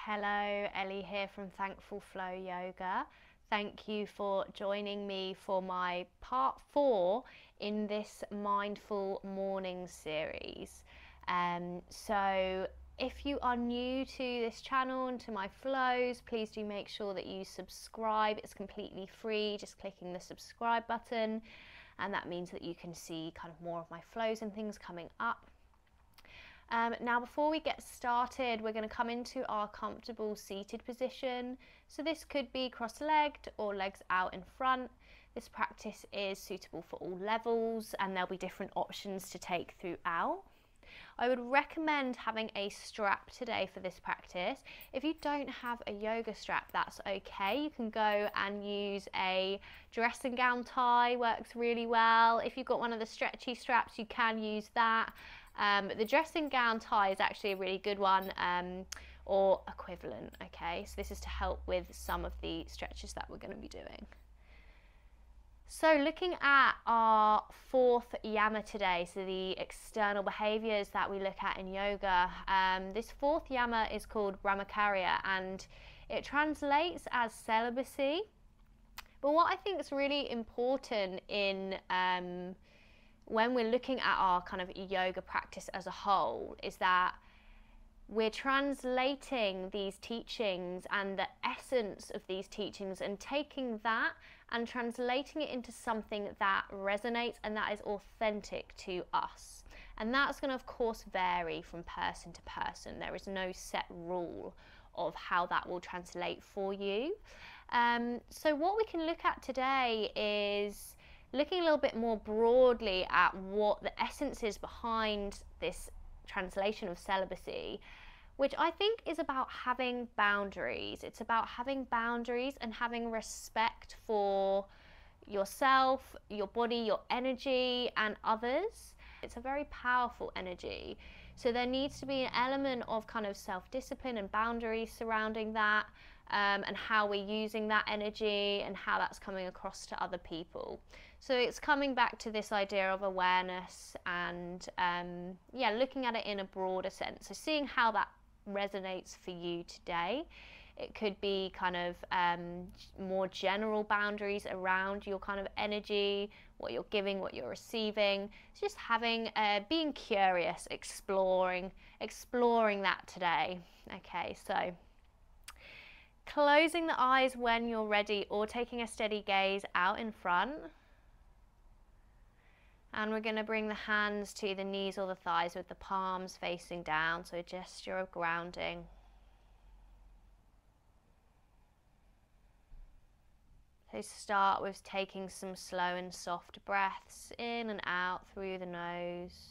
Hello, Elly here from Thankful Flow Yoga. Thank you for joining me for my part 4 in this Mindful Morning series. So if you are new to this channel and to my flows, please do make sure that you subscribe. It's completely free, just clicking the subscribe button, and that means that you can see kind of more of my flows and things coming up. Now before we get started, we're going to come into our comfortable seated position. So this could be cross-legged or legs out in front. This practice is suitable for all levels and there'll be different options to take throughout. I would recommend having a strap today for this practice. If you don't have a yoga strap, that's okay. You can go and use a dressing gown tie, works really well. If you've got one of the stretchy straps, you can use that. The dressing gown tie is actually a really good one, or equivalent, okay? So this is to help with some of the stretches that we're going to be doing. So looking at our 4th yama today, so the external behaviors that we look at in yoga, this 4th yama is called Bramacharya and it translates as celibacy. But what I think is really important in when we're looking at our kind of yoga practice as a whole is that we're translating these teachings and the essence of these teachings and taking that and translating it into something that resonates and that is authentic to us. And that's going to, of course, vary from person to person. There is no set rule of how that will translate for you. So what we can look at today is looking a little bit more broadly at what the essence is behind this translation of celibacy, which I think is about having boundaries. It's about having boundaries and having respect for yourself, your body, your energy, and others. It's a very powerful energy. So there needs to be an element of kind of self-discipline and boundaries surrounding that, and how we're using that energy and how that's coming across to other people. So it's coming back to this idea of awareness and looking at it in a broader sense. So seeing how that resonates for you today. It could be kind of more general boundaries around your kind of energy, what you're giving, what you're receiving. It's just having, being curious, exploring that today. Okay, so closing the eyes when you're ready or taking a steady gaze out in front. And we're going to bring the hands to the knees or the thighs with the palms facing down, so a gesture of grounding. So start with taking some slow and soft breaths in and out through the nose.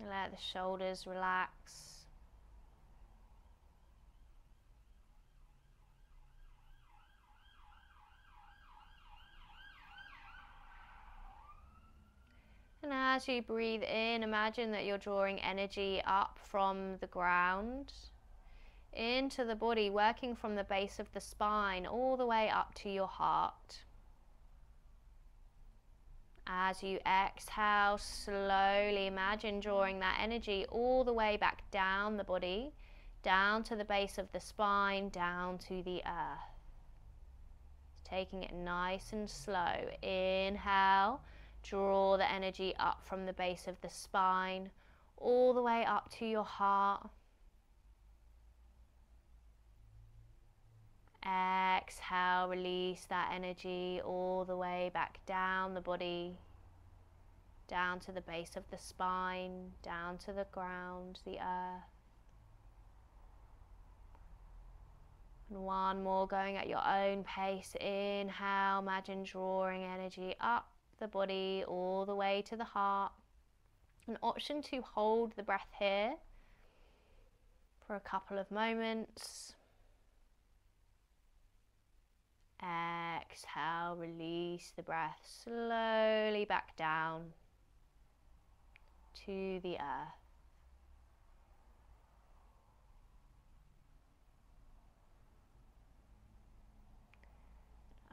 Let the shoulders relax. And as you breathe in, imagine that you're drawing energy up from the ground into the body, working from the base of the spine all the way up to your heart. As you exhale, slowly imagine drawing that energy all the way back down the body, down to the base of the spine, down to the earth. Taking it nice and slow. Inhale. Draw the energy up from the base of the spine, all the way up to your heart. Exhale, release that energy all the way back down the body, down to the base of the spine, down to the ground, the earth. And one more, going at your own pace. Inhale, imagine drawing energy up the body all the way to the heart. An option to hold the breath here for a couple of moments. Exhale, release the breath slowly back down to the earth.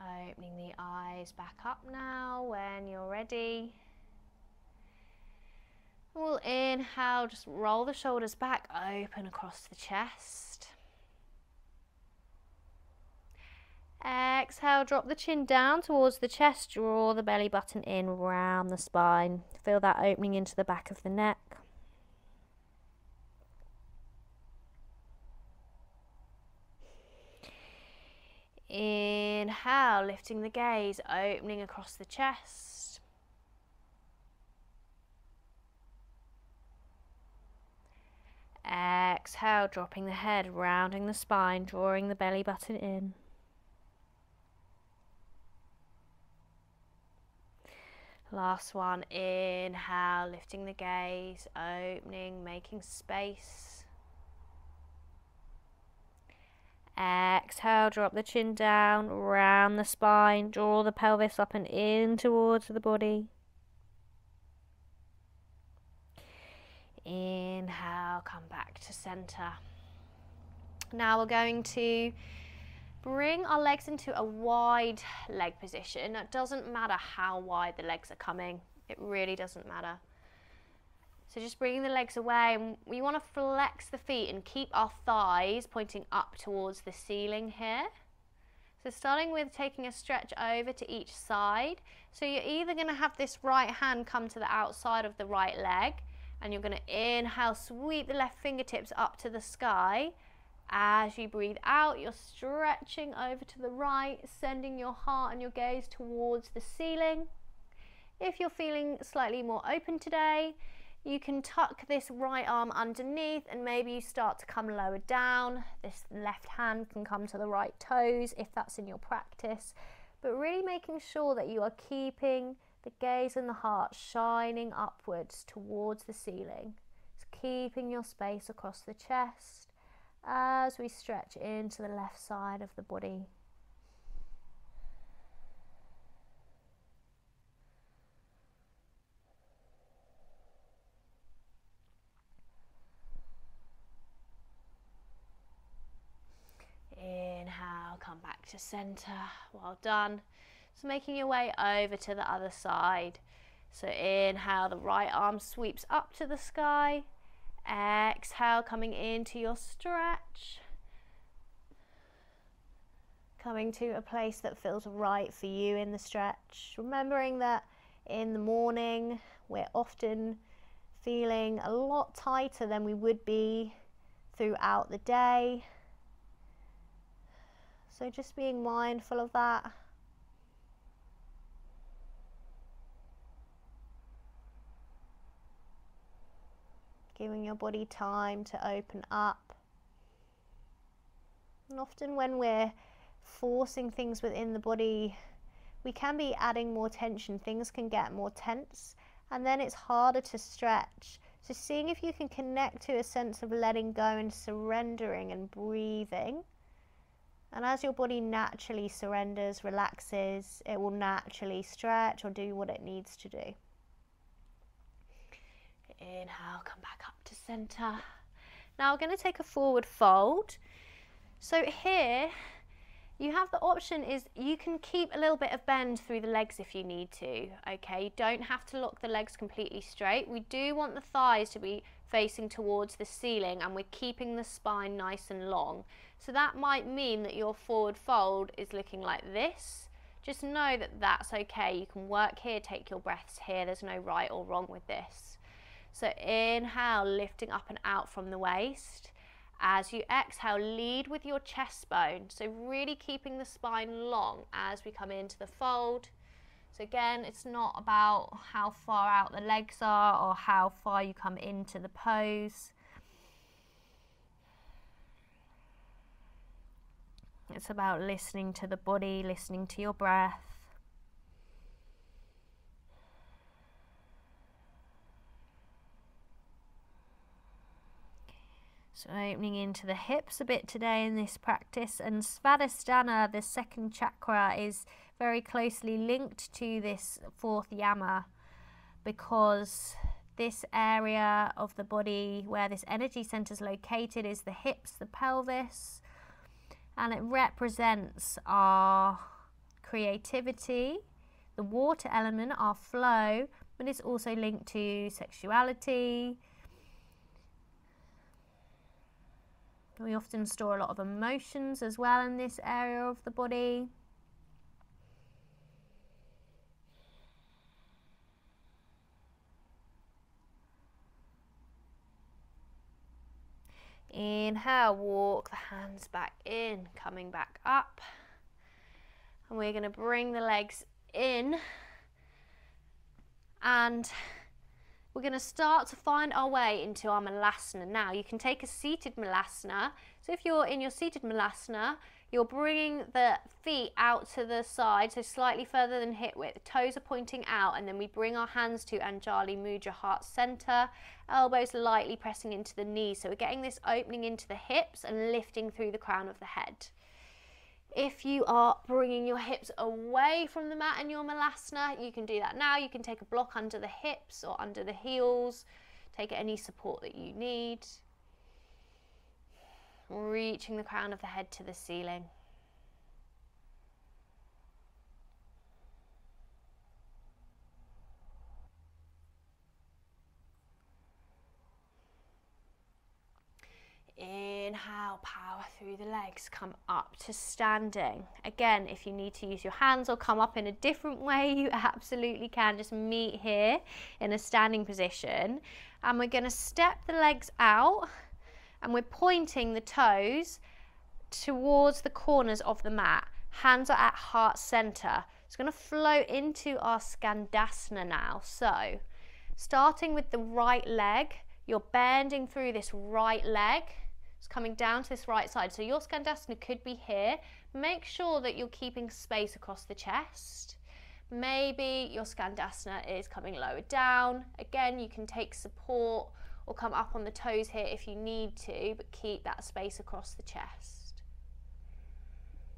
Opening the eyes back up now when you're ready. We'll inhale, just roll the shoulders back, open across the chest. Exhale, drop the chin down towards the chest, draw the belly button in, round the spine. Feel that opening into the back of the neck. Inhale, lifting the gaze, opening across the chest. Exhale, dropping the head, rounding the spine, drawing the belly button in. Last one, inhale, lifting the gaze, opening, making space. Exhale, drop the chin down, round the spine, draw the pelvis up and in towards the body. Inhale, come back to center. Now we're going to bring our legs into a wide leg position. It doesn't matter how wide the legs are coming. It really doesn't matter. So just bringing the legs away, and we want to flex the feet and keep our thighs pointing up towards the ceiling here. So starting with taking a stretch over to each side. So you're either going to have this right hand come to the outside of the right leg, and you're going to inhale, sweep the left fingertips up to the sky. As you breathe out, you're stretching over to the right, sending your heart and your gaze towards the ceiling. If you're feeling slightly more open today, you can tuck this right arm underneath and maybe you start to come lower down. This left hand can come to the right toes if that's in your practice, but really making sure that you are keeping the gaze and the heart shining upwards towards the ceiling. Just keeping your space across the chest as we stretch into the left side of the body. Inhale, come back to center. Well done. So making your way over to the other side. So inhale, the right arm sweeps up to the sky. Exhale, coming into your stretch. Coming to a place that feels right for you in the stretch. Remembering that in the morning, we're often feeling a lot tighter than we would be throughout the day. So just being mindful of that. Giving your body time to open up. And often when we're forcing things within the body, we can be adding more tension. Things can get more tense and then it's harder to stretch. So seeing if you can connect to a sense of letting go and surrendering and breathing. And as your body naturally surrenders, relaxes, it will naturally stretch or do what it needs to do. Inhale, come back up to center. Now we're going to take a forward fold. So here you have the option is you can keep a little bit of bend through the legs if you need to. Okay, you don't have to lock the legs completely straight. We do want the thighs to be facing towards the ceiling and we're keeping the spine nice and long. So that might mean that your forward fold is looking like this. Just know that that's okay. You can work here, take your breaths here. There's no right or wrong with this. So inhale, lifting up and out from the waist. As you exhale, lead with your chest bone. So really keeping the spine long as we come into the fold. So again, it's not about how far out the legs are or how far you come into the pose. It's about listening to the body, listening to your breath. So opening into the hips a bit today in this practice, and Svadhisthana, the second chakra, is very closely linked to this fourth yama because this area of the body where this energy center is located is the hips, the pelvis, and it represents our creativity, the water element, our flow, but it's also linked to sexuality. We often store a lot of emotions as well in this area of the body. Inhale, walk the hands back in, coming back up. And we're going to bring the legs in. And we're going to start to find our way into our Malasana. Now, you can take a seated Malasana. So if you're in your seated Malasana, you're bringing the feet out to the side, so slightly further than hip width. Toes are pointing out, and then we bring our hands to Anjali Mudra, heart center. Elbows lightly pressing into the knees. So we're getting this opening into the hips and lifting through the crown of the head. If you are bringing your hips away from the mat in your Malasana, you can do that now. You can take a block under the hips or under the heels. Take any support that you need. Reaching the crown of the head to the ceiling. Inhale, power through the legs, come up to standing. Again, if you need to use your hands or come up in a different way, you absolutely can. Just meet here in a standing position. And we're going to step the legs out, and we're pointing the toes towards the corners of the mat. Hands are at heart center. It's going to flow into our Skandasana now. So, starting with the right leg, you're bending through this right leg. It's coming down to this right side. So your Skandasana could be here. Make sure that you're keeping space across the chest. Maybe your Skandasana is coming lower down. Again, you can take support or come up on the toes here if you need to, but keep that space across the chest.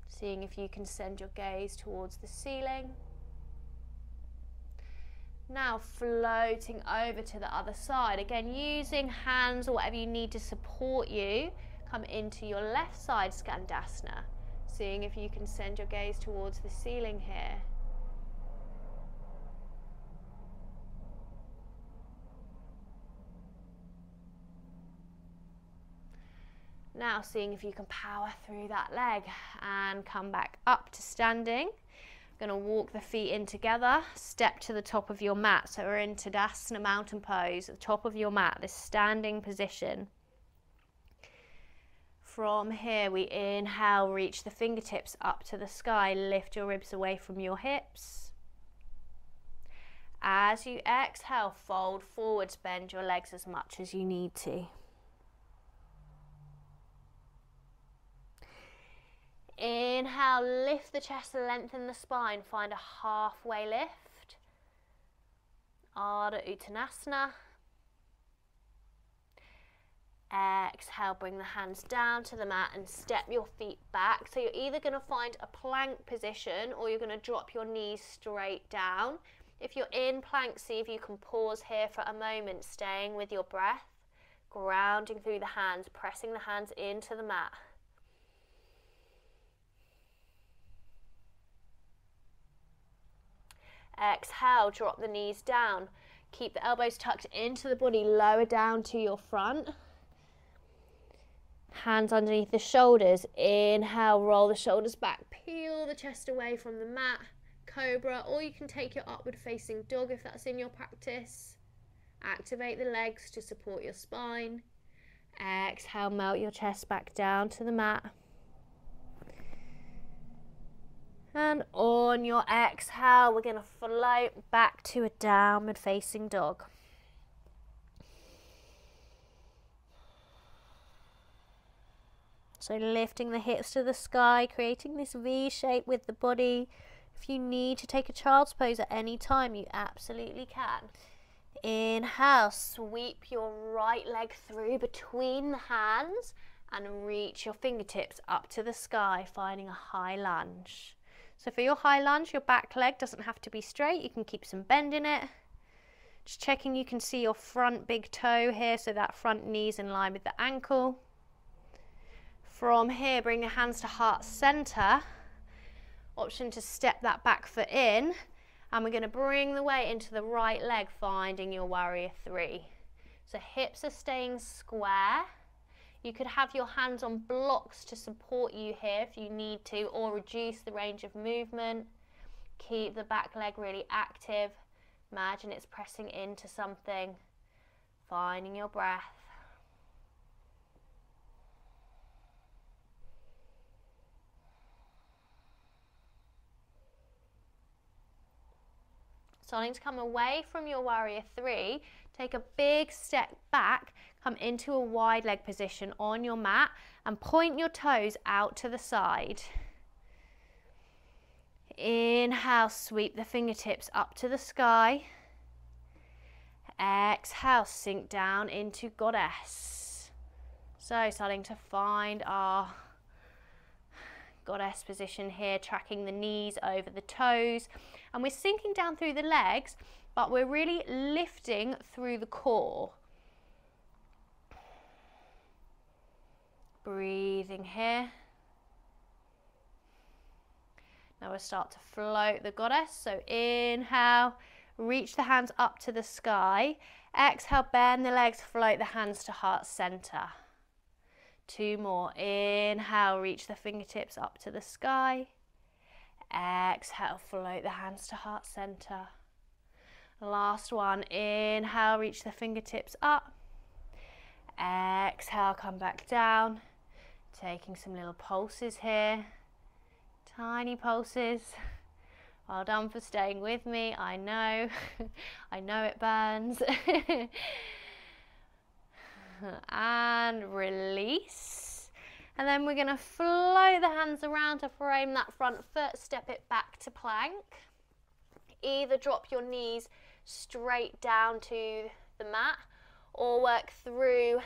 Seeing if you can send your gaze towards the ceiling. Now floating over to the other side. Again, using hands or whatever you need to support you. Come into your left side Skandasana. Seeing if you can send your gaze towards the ceiling here. Now seeing if you can power through that leg and come back up to standing. Going to walk the feet in together, step to the top of your mat. So we're in Tadasana mountain pose, at the top of your mat, this standing position. From here we inhale, reach the fingertips up to the sky, lift your ribs away from your hips. As you exhale, fold forwards, bend your legs as much as you need to. Inhale, lift the chest, lengthen the spine, find a halfway lift. Ardha Uttanasana. Exhale, bring the hands down to the mat and step your feet back. So you're either going to find a plank position or you're going to drop your knees straight down. If you're in plank, see if you can pause here for a moment, staying with your breath, grounding through the hands, pressing the hands into the mat. Exhale, drop the knees down. Keep the elbows tucked into the body, lower down to your front. Hands underneath the shoulders. Inhale, roll the shoulders back. Peel the chest away from the mat. Cobra, or you can take your upward facing dog if that's in your practice. Activate the legs to support your spine. Exhale, melt your chest back down to the mat. And on your exhale, we're going to float back to a downward facing dog. So lifting the hips to the sky, creating this V shape with the body. If you need to take a child's pose at any time, you absolutely can. Inhale, sweep your right leg through between the hands and reach your fingertips up to the sky, finding a high lunge. So for your high lunge, your back leg doesn't have to be straight. You can keep some bend in it. Just checking you can see your front big toe here, so that front knee's in line with the ankle. From here, bring your hands to heart center. Option to step that back foot in, and we're going to bring the weight into the right leg, finding your warrior three. So hips are staying square. You could have your hands on blocks to support you here if you need to, or reduce the range of movement. Keep the back leg really active. Imagine it's pressing into something, finding your breath. Starting to come away from your warrior three, take a big step back, come into a wide leg position on your mat and point your toes out to the side. Inhale, sweep the fingertips up to the sky. Exhale, sink down into goddess. So starting to find our goddess position here, tracking the knees over the toes, and we're sinking down through the legs, but we're really lifting through the core. Breathing here. Now we'll start to float the goddess. So inhale, reach the hands up to the sky. Exhale, bend the legs, float the hands to heart center. Two more. Inhale, reach the fingertips up to the sky. Exhale, float the hands to heart center. Last one. Inhale, reach the fingertips up. Exhale, come back down. Taking some little pulses here. Tiny pulses. Well done for staying with me. I know. I know it burns. And release. And then we're going to float the hands around to frame that front foot, step it back to plank. Either drop your knees straight down to the mat or work through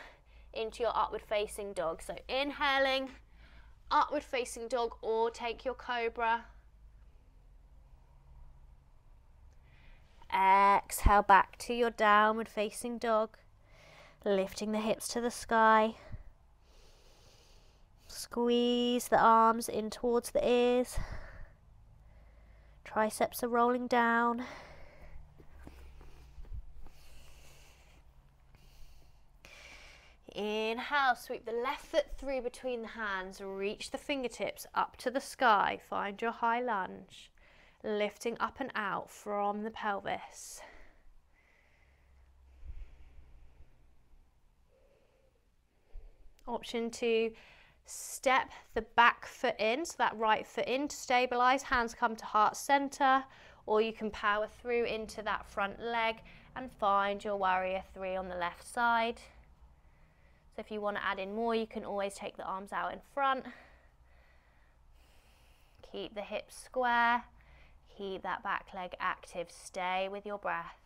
into your upward facing dog. So inhaling, upward facing dog, or take your cobra. Exhale back to your downward facing dog. Lifting the hips to the sky. Squeeze the arms in towards the ears. Triceps are rolling down. Inhale, sweep the left foot through between the hands. Reach the fingertips up to the sky. Find your high lunge. Lifting up and out from the pelvis. Option to step the back foot in, so that right foot in to stabilize, hands come to heart center, or you can power through into that front leg and find your warrior three on the left side. So if you want to add in more, you can always take the arms out in front. Keep the hips square, keep that back leg active, stay with your breath.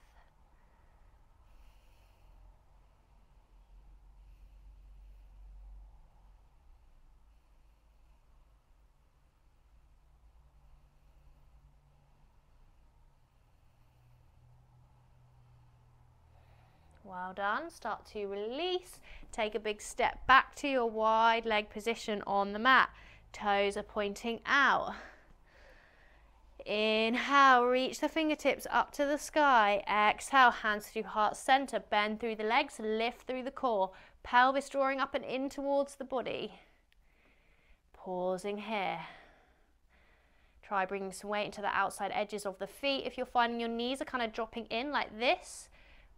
Well done. Start to release. Take a big step back to your wide leg position on the mat. Toes are pointing out. Inhale, reach the fingertips up to the sky. Exhale, hands through heart center. Bend through the legs, lift through the core. Pelvis drawing up and in towards the body. Pausing here. Try bringing some weight into the outside edges of the feet. If you're finding your knees are kind of dropping in like this,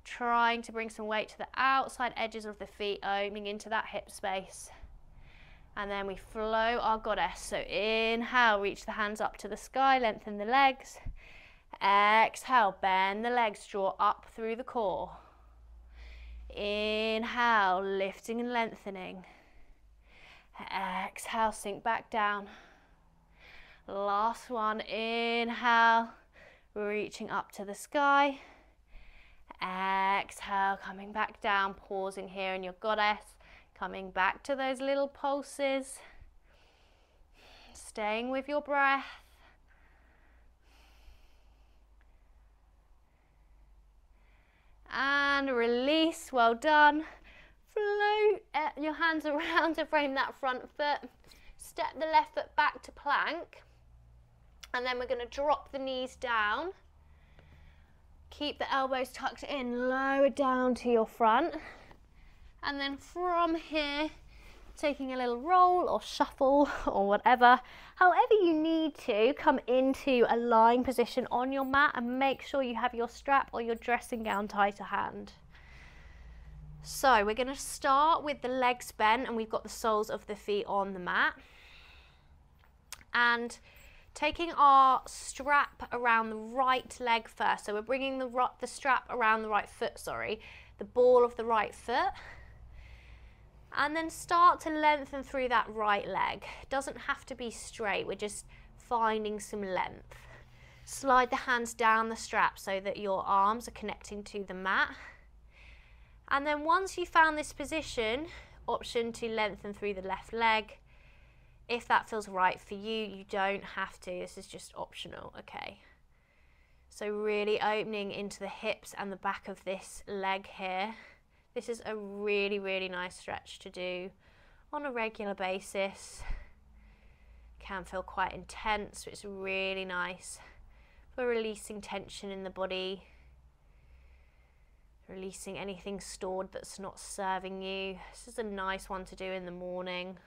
trying to bring some weight to the outside edges of the feet, opening into that hip space. And then we flow our goddess. So inhale, reach the hands up to the sky, lengthen the legs. Exhale, bend the legs, draw up through the core. Inhale, lifting and lengthening. Exhale, sink back down. Last one, inhale, reaching up to the sky. Exhale, coming back down, pausing here in your goddess, coming back to those little pulses, staying with your breath. And release, well done. Float your hands around to frame that front foot. Step the left foot back to plank. And then we're going to drop the knees down. Keep the elbows tucked in, lower down to your front. And then from here, taking a little roll or shuffle or whatever, however you need to, come into a lying position on your mat and make sure you have your strap or your dressing gown tight to hand. So we're going to start with the legs bent and we've got the soles of the feet on the mat. And taking our strap around the right leg first. So we're bringing the strap around the right foot, the ball of the right foot. And then start to lengthen through that right leg. It doesn't have to be straight, we're just finding some length. Slide the hands down the strap so that your arms are connecting to the mat. And then once you've found this position, option to lengthen through the left leg. If that feels right for you, you don't have to, this is just optional, okay? So really opening into the hips and the back of this leg here. This is a really, really nice stretch to do on a regular basis. Can feel quite intense, but it's really nice for releasing tension in the body, releasing anything stored that's not serving you. This is a nice one to do in the morning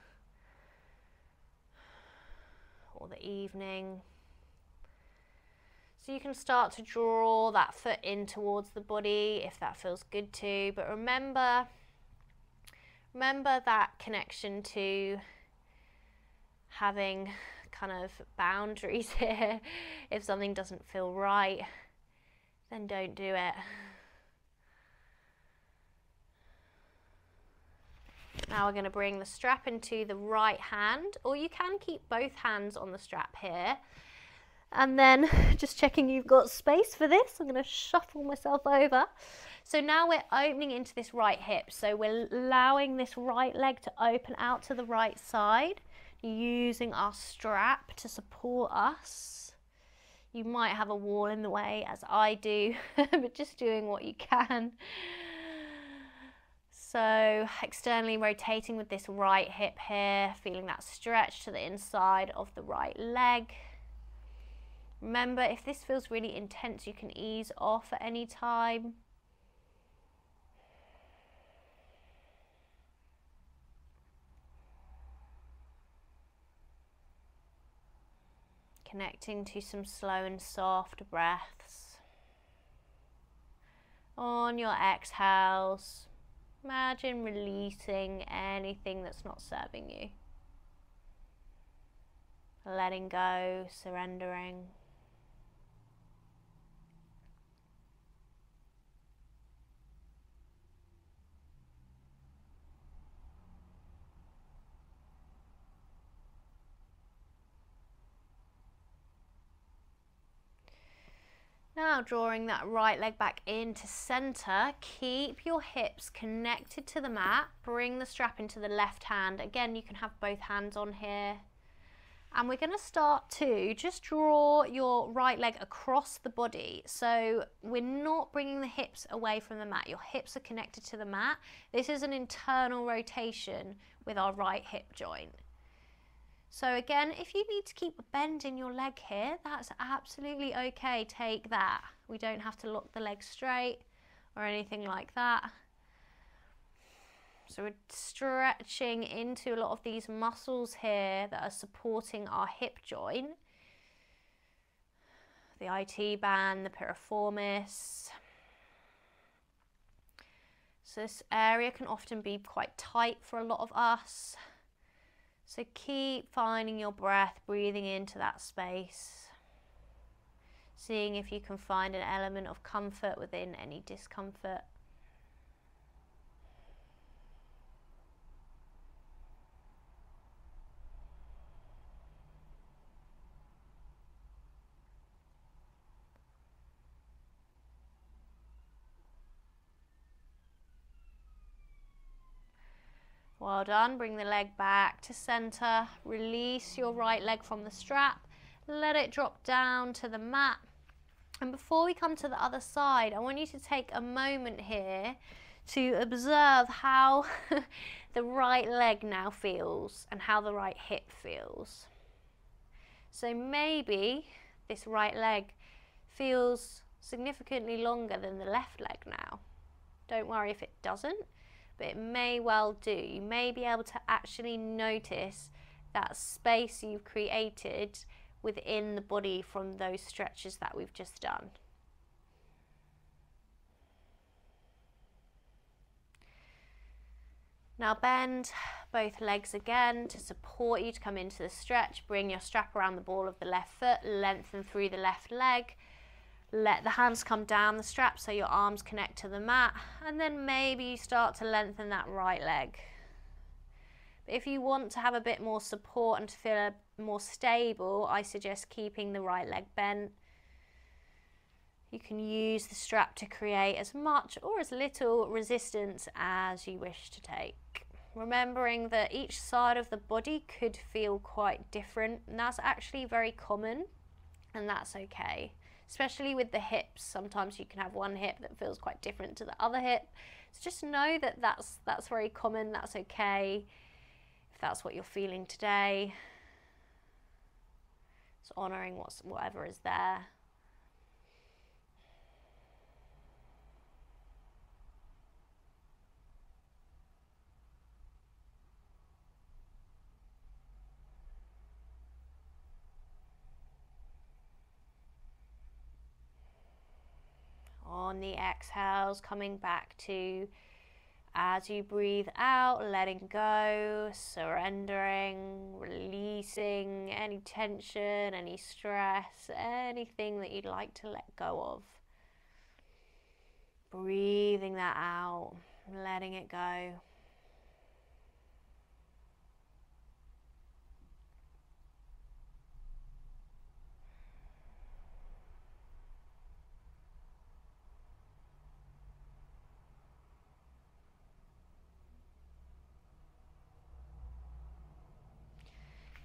or the evening. So you can start to draw that foot in towards the body if that feels good to, but remember that connection to having kind of boundaries here. If something doesn't feel right, then don't do it. Now we're going to bring the strap into the right hand, or you can keep both hands on the strap here. And then just checking you've got space for this, I'm going to shuffle myself over. So now we're opening into this right hip. So we're allowing this right leg to open out to the right side, using our strap to support us. You might have a wall in the way, as I do, but just doing what you can. So externally rotating with this right hip here, feeling that stretch to the inside of the right leg. Remember, if this feels really intense, you can ease off at any time. Connecting to some slow and soft breaths. On your exhales, imagine releasing anything that's not serving you. Letting go, surrendering. Now drawing that right leg back into center, keep your hips connected to the mat, bring the strap into the left hand. Again, you can have both hands on here. And we're going to start to just draw your right leg across the body. So we're not bringing the hips away from the mat. Your hips are connected to the mat. This is an internal rotation with our right hip joint. So again, if you need to keep a bend in your leg here, that's absolutely okay, take that. We don't have to lock the leg straight or anything like that. So we're stretching into a lot of these muscles here that are supporting our hip joint. The IT band, the piriformis. So this area can often be quite tight for a lot of us. So keep finding your breath, breathing into that space. Seeing if you can find an element of comfort within any discomfort. Well done, bring the leg back to center, release your right leg from the strap, let it drop down to the mat. And before we come to the other side, I want you to take a moment here to observe how the right leg now feels and how the right hip feels. So maybe this right leg feels significantly longer than the left leg now. Don't worry if it doesn't, but it may well do. You may be able to actually notice that space you've created within the body from those stretches that we've just done. Now bend both legs again to support you to come into the stretch. Bring your strap around the ball of the left foot, lengthen through the left leg. Let the hands come down the strap so your arms connect to the mat, and then maybe you start to lengthen that right leg. But if you want to have a bit more support and to feel more stable, I suggest keeping the right leg bent. You can use the strap to create as much or as little resistance as you wish to take. Remembering that each side of the body could feel quite different, and that's actually very common, and that's okay. Especially with the hips, sometimes you can have one hip that feels quite different to the other hip. So just know that that's very common, that's okay. If that's what you're feeling today, it's honouring whatever is there. On the exhales, coming back to, as you breathe out, letting go, surrendering, releasing any tension, any stress, anything that you'd like to let go of. Breathing that out, letting it go.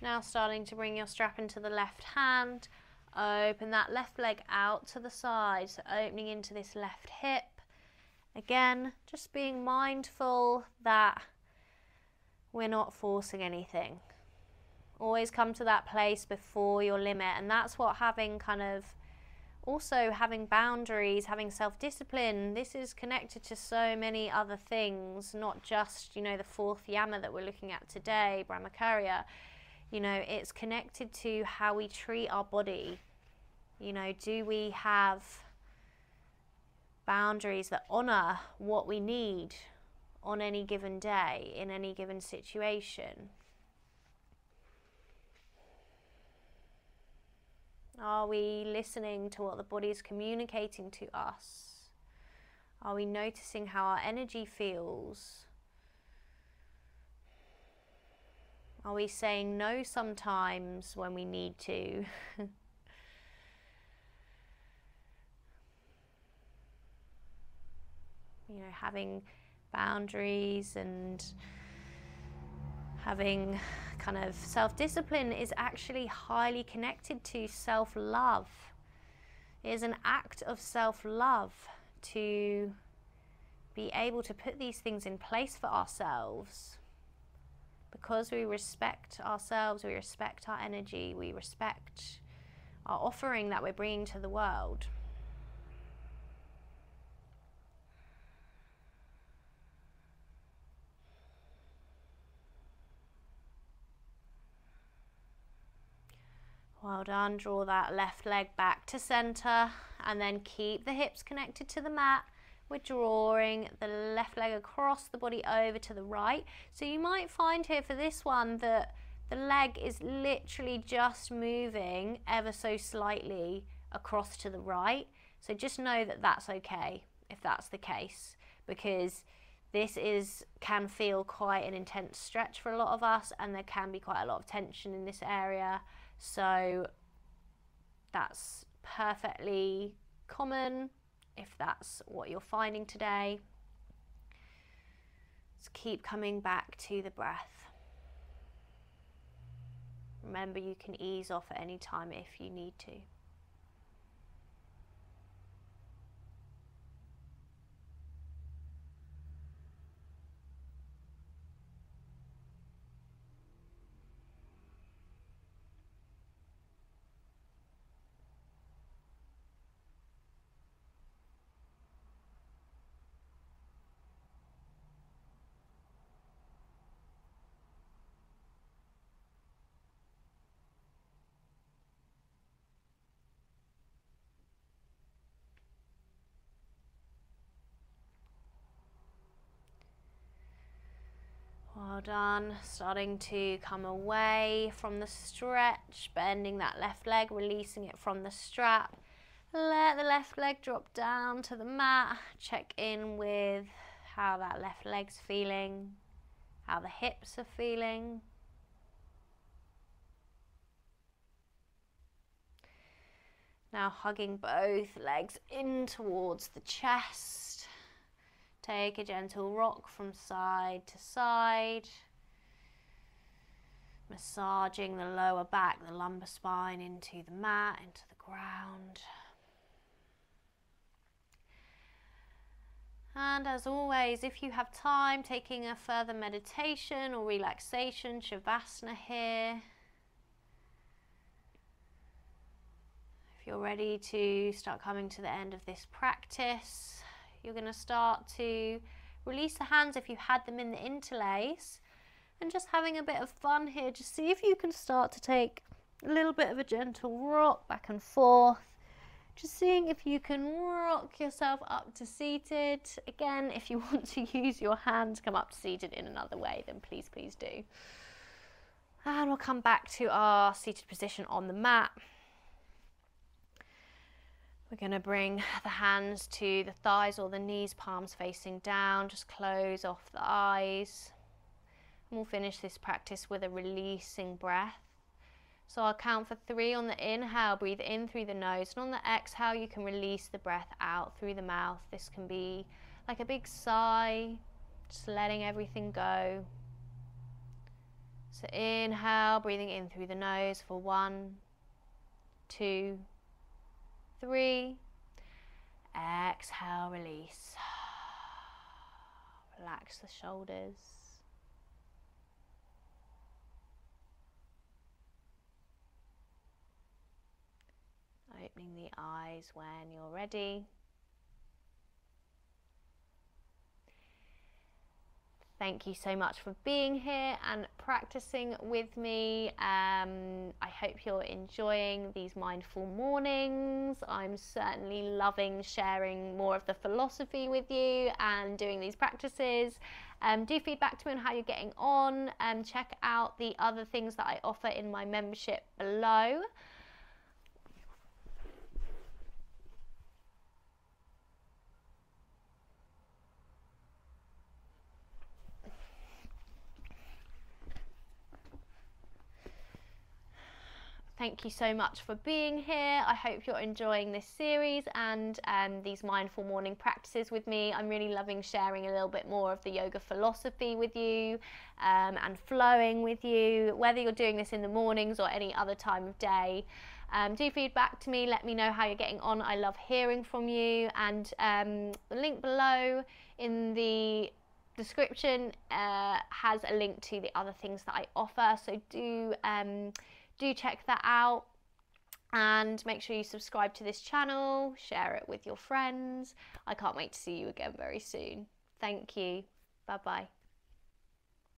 Now starting to bring your strap into the left hand, open that left leg out to the side, so opening into this left hip. Again, just being mindful that we're not forcing anything. Always come to that place before your limit, and that's what having also having boundaries, having self-discipline, this is connected to so many other things, not just, the fourth yama that we're looking at today, Bramacharya. It's connected to how we treat our body. Do we have boundaries that honour what we need on any given day, in any given situation? Are we listening to what the body is communicating to us? Are we noticing how our energy feels? Are we saying no sometimes when we need to? Having boundaries and having self-discipline is actually highly connected to self-love. It is an act of self-love to be able to put these things in place for ourselves. Because we respect ourselves, we respect our energy, we respect our offering that we're bringing to the world. Well done. Draw that left leg back to center, and then keep the hips connected to the mat. We're drawing the left leg across the body over to the right. So you might find here for this one that the leg is literally just moving ever so slightly across to the right. So just know that that's okay if that's the case, because this can feel quite an intense stretch for a lot of us, and there can be quite a lot of tension in this area. So that's perfectly common if that's what you're finding today. Just keep coming back to the breath. Remember, you can ease off at any time if you need to. done. Starting to come away from the stretch, bending that left leg, releasing it from the strap. Let the left leg drop down to the mat. Check in with how that left leg's feeling, how the hips are feeling. Now hugging both legs in towards the chest. Take a gentle rock from side to side. Massaging the lower back, the lumbar spine into the mat, into the ground. And as always, if you have time, taking a further meditation or relaxation, Shavasana here. If you're ready to start coming to the end of this practice, you're going to start to release the hands if you had them in the interlace, and just having a bit of fun here. Just see if you can start to take a little bit of a gentle rock back and forth. Just seeing if you can rock yourself up to seated. Again, if you want to use your hands, come up to seated in another way, then please, please do. And we'll come back to our seated position on the mat. We're going to bring the hands to the thighs or the knees, palms facing down. Just close off the eyes. And we'll finish this practice with a releasing breath. So I'll count for 3 on the inhale, breathe in through the nose. And on the exhale, you can release the breath out through the mouth. This can be like a big sigh, just letting everything go. So inhale, breathing in through the nose for 1, 2, 3. Exhale, release. Relax the shoulders. Opening the eyes when you're ready. Thank you so much for being here and practicing with me. I hope you're enjoying these mindful mornings. I'm certainly loving sharing more of the philosophy with you and doing these practices. Do feedback to me on how you're getting on, and check out the other things that I offer in my membership below. Thank you so much for being here. I hope you're enjoying this series and these mindful morning practices with me. I'm really loving sharing a little bit more of the yoga philosophy with you and flowing with you, whether you're doing this in the mornings or any other time of day. Do feedback to me, let me know how you're getting on. I love hearing from you, and the link below in the description has a link to the other things that I offer, so do check that out, and make sure you subscribe to this channel, share it with your friends. I can't wait to see you again very soon. Thank you. Bye bye.